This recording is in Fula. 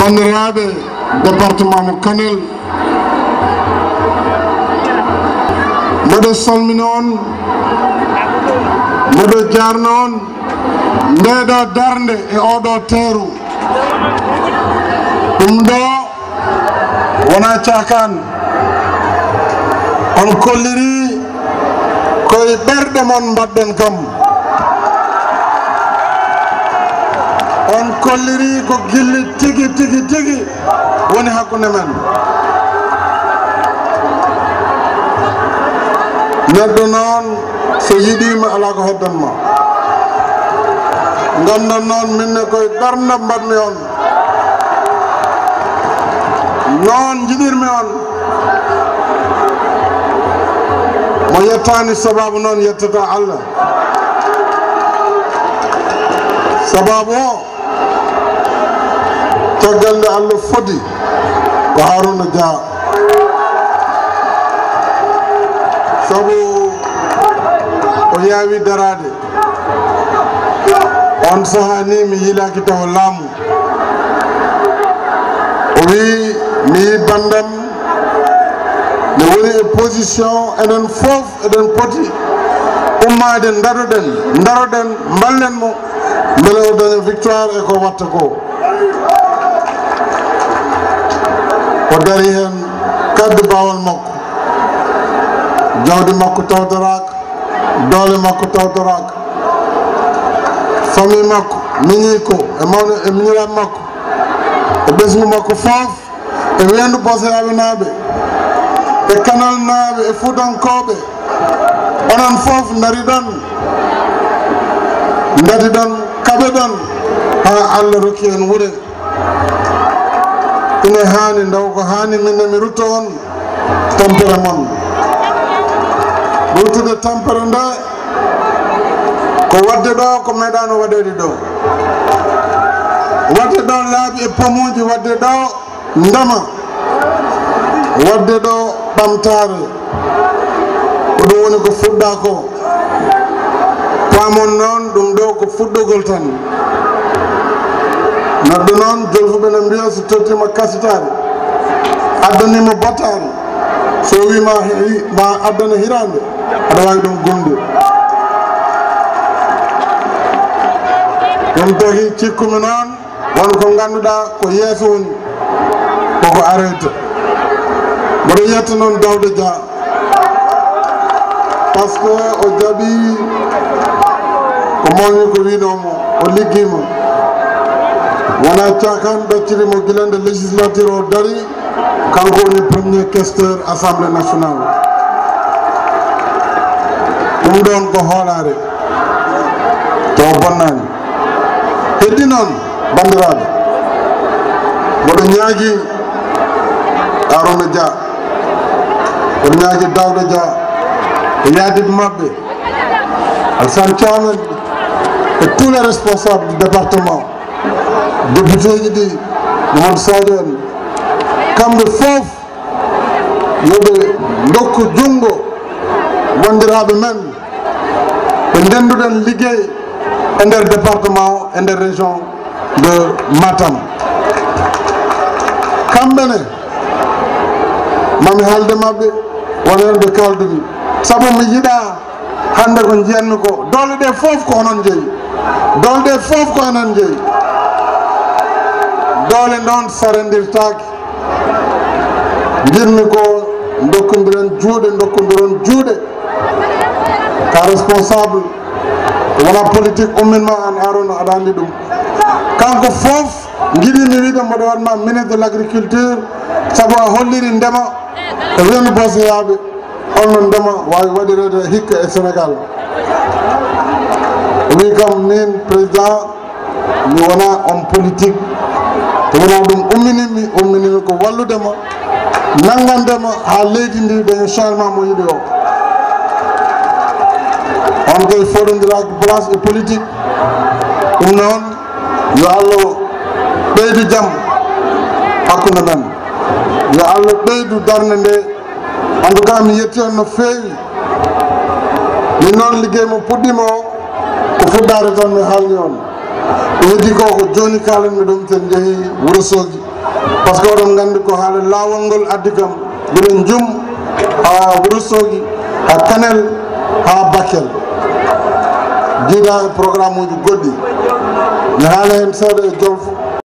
bandiraɓe département mo Kanel mboɗo salmina on mboɗo jarna on ndeɗo darde e oɗo teeru ɗum ɗo wona cakan on kolliri koye ɓerɗe mon mbaɗɗen kam on kolliri ko gilli tigi tigi tigi woni hakkunde men neɗɗo noon so yiɗima ala ko heddanma gandon noon minne koye ɓernde mbaɗmi on noon jiɗirmi on mo yettani sababu noon yettata Allah sababu o caggal nde Allah fodi ko Harouna Dia sabu o yaawi darade on saha ni mi yilaki taw laamu o wi mi yi bandam mi woni e position enen fof eɗen poti ummade daroɗen mballen mo beele o daña victoire e ko watta ko o dari hen kaddu bawal makko jawdi makko tawtoraka doole makko tawtoraka famille makko miñi ko e mawɗo e miñiraɓe makko e ɓesgu makko fof e wendu Bosayaɓe naaɓe e Kanal naaɓe e Fuutankoɓe onon fof dariɗon dadiɗon kaɓeɗon ha Allah rokki en wuure ine hani ndaw ko hani minne mi rutto on tampere mon ruttude tampere nde ko wadde ɗo ko meeɗano waɗede ɗo wadde ɗo laabi e pomuji wadde ɗo ndema wadde ɗo ɓamtare ko ɗum woni ko fuɗɗa ko pamon noon ɗum ɗo ko fuɗɗogol tan neɗɗo noon jolfuɓe ne mbiya so tottima kasitare addanima battare so wima ma addana hirande aɗa wawi ɗum gumde ɗum tahi cikkumi noon wonko ganduɗa ko yeeso woni koko arrêté mboɗo yetta noon Daouda Dia par ce que o jaaɓi ko mawni ko winomo o liggima wona cakan ɗaccirimo guilande législature o dari kanko woni premier questeur assemblée nationale ɗum ɗon ko hoolare to bonnani heddi noon bandiraɓe mboɗo ñaagui Harouna Dia mboɗo ñaagui Daouda Dia e yaadiɓe mabɓe Alassane Thiamé et tous les responsables du département député ji ɗi Mamadou Sadio en kamɓe fof yoɓe dokku jungo wandiraɓe men ɓe ndenduɗen liggey e nder département o e nder région de Matam kamɓene mami haalde mabɓe wona hen ɓe kaldumi saabu mi yiiɗa hande ko jiyanmi ko dole ɗe fof ko onon jeeyi dole ɗe fof ko onon jeeyi dole noon sarendirtaki jinmi ko dokkodiren juuɗe ka responsable wona politique umminma an Harouna aɗa andi ɗum kanko fof jiɗimi wiide mboɗo waɗma ministre de l' agriculture saabu a holliri ndema e wendu Bosayaɓe holno ndema wawi waɗirede hikka e Sénégal o wi kam min président mi wona homme politique to wona ɗum umminimi ko walludema nanggandema ha leydi ndi daña changement mo yiɗi o on koye foɗodiraki branche et politique ɗum noon yo Allah ɓeydu jaam hakkude men yo Allah ɓeydu darde nde en tout cas mi yetti on no feewi min noon liggey mo puɗɗima o ko fuɗɗare tan mi haalni on heddi ko joni kalanmi ɗum ten jeehi Wourossogui par ce que oɗon gandi ko haala lawol ngol addi kam biɗen jum ha Wourossogui ha Kanel ha Bakel jiiɗa e programme uji goɗɗi mi haala hen seeɗa e Jolfo